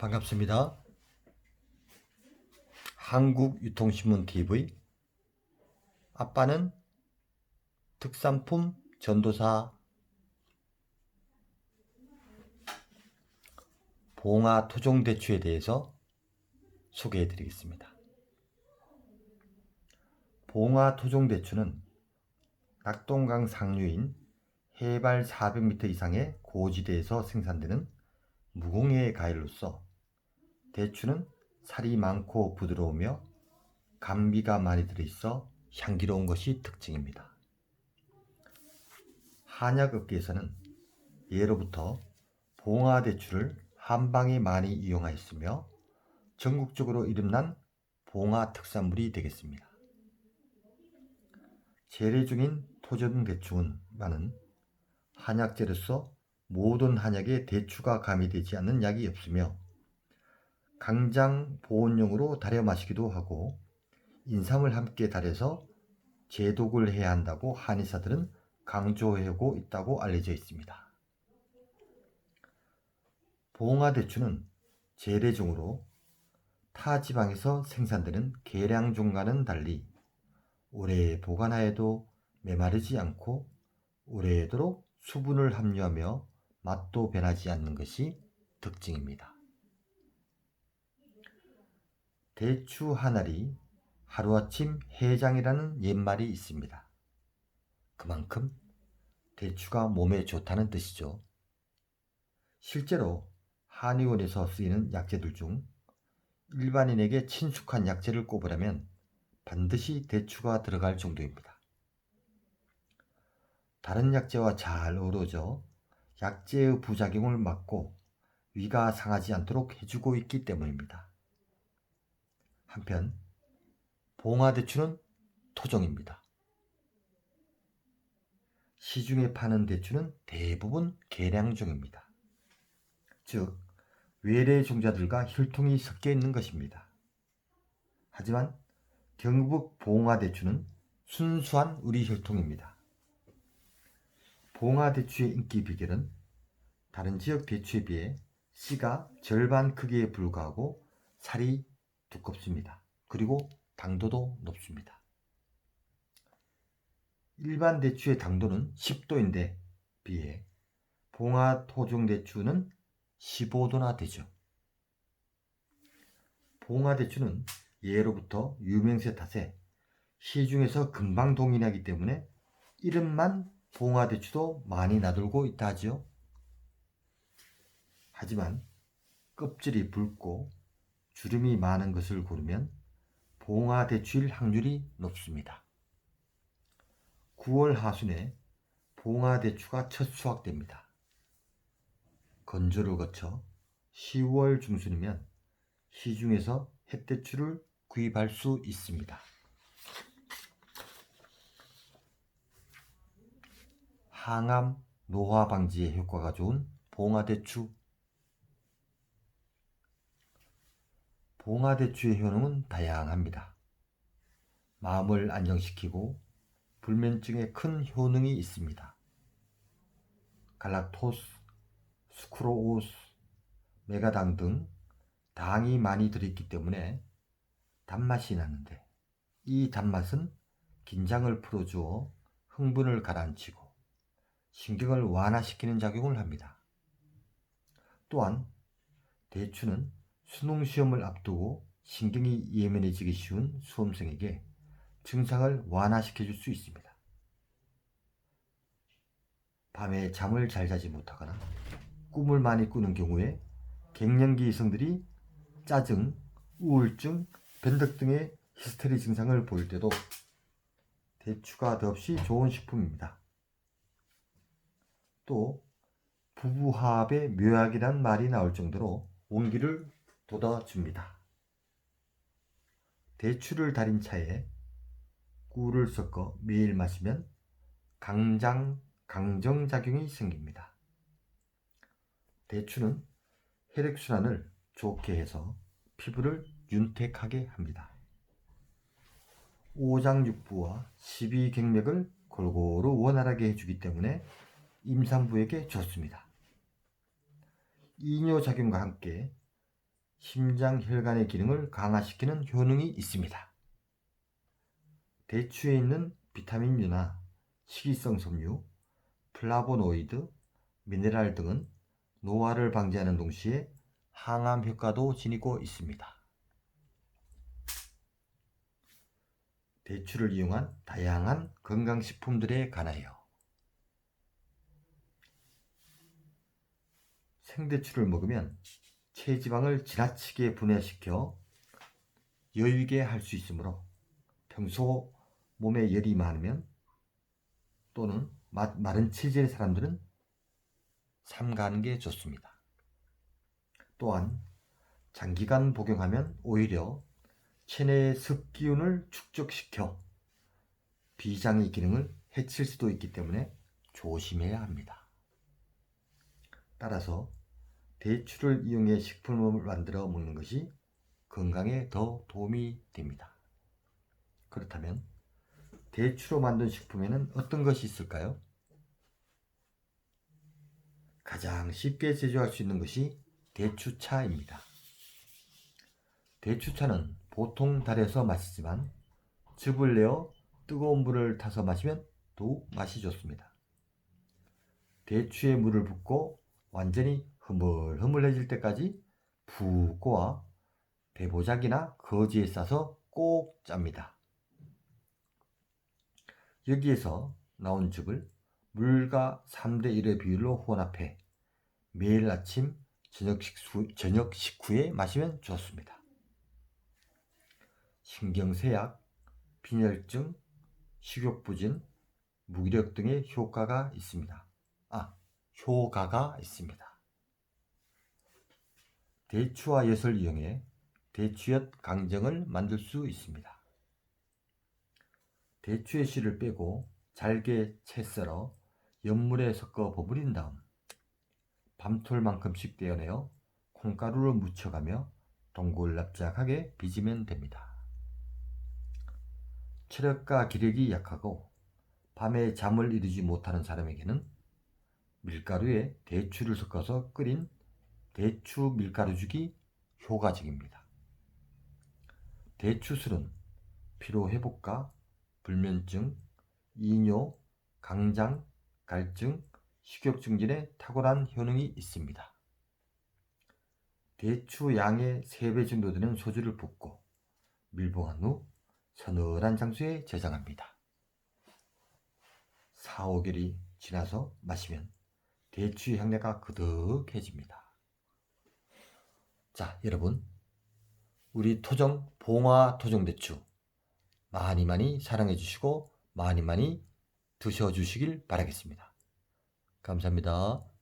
반갑습니다. 한국유통신문TV. 아빠는 특산품 전도사. 봉화 토종대추에 대해서 소개해 드리겠습니다. 봉화 토종대추는 낙동강 상류인 해발 400m 이상의 고지대에서 생산되는 무공해 과일로서 대추는 살이 많고 부드러우며 감미가 많이 들어있어 향기로운 것이 특징입니다. 한약업계에서는 예로부터 봉화대추를 한방에 많이 이용하였으며 전국적으로 이름난 봉화 특산물이 되겠습니다. 재래 중인 토종대추는 한약재로서 모든 한약에 대추가 가미되지 않는 약이 없으며 강장 보온용으로 달여 마시기도 하고 인삼을 함께 달여서 제독을 해야 한다고 한의사들은 강조하고 있다고 알려져 있습니다. 봉화대추는 재래종으로 타 지방에서 생산되는 계량종과는 달리 오래 보관하여도 메마르지 않고 오래도록 수분을 함유하며 맛도 변하지 않는 것이 특징입니다. 대추 한 알이 하루아침 해장이라는 옛말이 있습니다. 그만큼 대추가 몸에 좋다는 뜻이죠. 실제로 한의원에서 쓰이는 약재들 중 일반인에게 친숙한 약재를 꼽으라면 반드시 대추가 들어갈 정도입니다. 다른 약재와 잘 어우러져 약재의 부작용을 막고 위가 상하지 않도록 해주고 있기 때문입니다. 한편 봉화대추는 토종입니다. 시중에 파는 대추는 대부분 계량종입니다. 즉 외래 종자들과 혈통이 섞여 있는 것입니다. 하지만 경북 봉화대추는 순수한 우리 혈통입니다. 봉화대추의 인기 비결은 다른 지역 대추에 비해 씨가 절반 크기에 불과하고 살이 두껍습니다. 그리고 당도도 높습니다. 일반 대추의 당도는 10도인데 비해 봉화 토종대추는 15도나 되죠. 봉화대추는 예로부터 유명세 탓에 시중에서 금방 동인하기 때문에 이름만 봉화대추도 많이 나돌고 있다 하지요. 하지만 껍질이 붉고 주름이 많은 것을 고르면 봉화대추일 확률이 높습니다. 9월 하순에 봉화대추가 첫 수확됩니다. 건조를 거쳐 10월 중순이면 시중에서 햇대추를 구입할 수 있습니다. 항암, 노화 방지에 효과가 좋은 봉화대추. 봉화대추의 효능은 다양합니다. 마음을 안정시키고 불면증에 큰 효능이 있습니다. 갈락토스, 수크로오스, 메가당 등 당이 많이 들어있기 때문에 단맛이 나는데 이 단맛은 긴장을 풀어주어 흥분을 가라앉히고 신경을 완화시키는 작용을 합니다. 또한 대추는 수능시험을 앞두고 신경이 예민해지기 쉬운 수험생에게 증상을 완화시켜줄 수 있습니다. 밤에 잠을 잘 자지 못하거나 꿈을 많이 꾸는 경우에 갱년기 여성들이 짜증, 우울증, 변덕 등의 히스테리 증상을 보일 때도 대추가 더없이 좋은 식품입니다. 또 부부화합의 묘약이란 말이 나올 정도로 온기를 돋아줍니다. 대추를 달인 차에 꿀을 섞어 매일 마시면 강정작용이 생깁니다. 대추는 혈액순환을 좋게 해서 피부를 윤택하게 합니다. 오장육부와 십이경맥을 골고루 원활하게 해주기 때문에 임산부에게 좋습니다. 이뇨작용과 함께 심장 혈관의 기능을 강화시키는 효능이 있습니다. 대추에 있는 비타민유나 식이성 섬유, 플라보노이드, 미네랄 등은 노화를 방지하는 동시에 항암 효과도 지니고 있습니다. 대추를 이용한 다양한 건강식품들에 관하여 생대추를 먹으면 체지방을 지나치게 분해시켜 여유있게 할 수 있으므로 평소 몸에 열이 많으면 또는 마른 체질의 사람들은 삼가하는 게 좋습니다. 또한 장기간 복용하면 오히려 체내의 습기운을 축적시켜 비장의 기능을 해칠 수도 있기 때문에 조심해야 합니다. 따라서 대추를 이용해 식품을 만들어 먹는 것이 건강에 더 도움이 됩니다. 그렇다면 대추로 만든 식품에는 어떤 것이 있을까요? 가장 쉽게 제조할 수 있는 것이 대추차입니다. 대추차는 보통 달에서 마시지만 즙을 내어 뜨거운 물을 타서 마시면 더욱 맛이 좋습니다. 대추에 물을 붓고 완전히 흐물흐물해질 때까지 푹 고아 대보작이나 거지에 싸서 꼭 짭니다. 여기에서 나온 즙을 물과 3대1의 비율로 혼합해 매일 아침 저녁 식후에 마시면 좋습니다. 신경쇠약, 빈혈증, 식욕부진, 무기력 등의 효과가 있습니다. 대추와 엿을 이용해 대추엿 강정을 만들 수 있습니다. 대추의 씨를 빼고 잘게 채 썰어 엿물에 섞어 버무린 다음 밤톨만큼씩 떼어내어 콩가루를 묻혀가며 동글납작하게 빚으면 됩니다. 체력과 기력이 약하고 밤에 잠을 이루지 못하는 사람에게는 밀가루에 대추를 섞어서 끓인 대추 밀가루죽이 효과적입니다. 대추술은 피로회복과 불면증, 이뇨, 강장, 갈증, 식욕 증진에 탁월한 효능이 있습니다. 대추 양의 3배 정도 되는 소주를 붓고 밀봉한 후 서늘한 장소에 저장합니다. 4-5개월이 지나서 마시면 대추의 향내가 그득해집니다. 자, 여러분, 우리 토종 봉화 토종대추 많이 사랑해 주시고 많이 드셔 주시길 바라겠습니다. 감사합니다.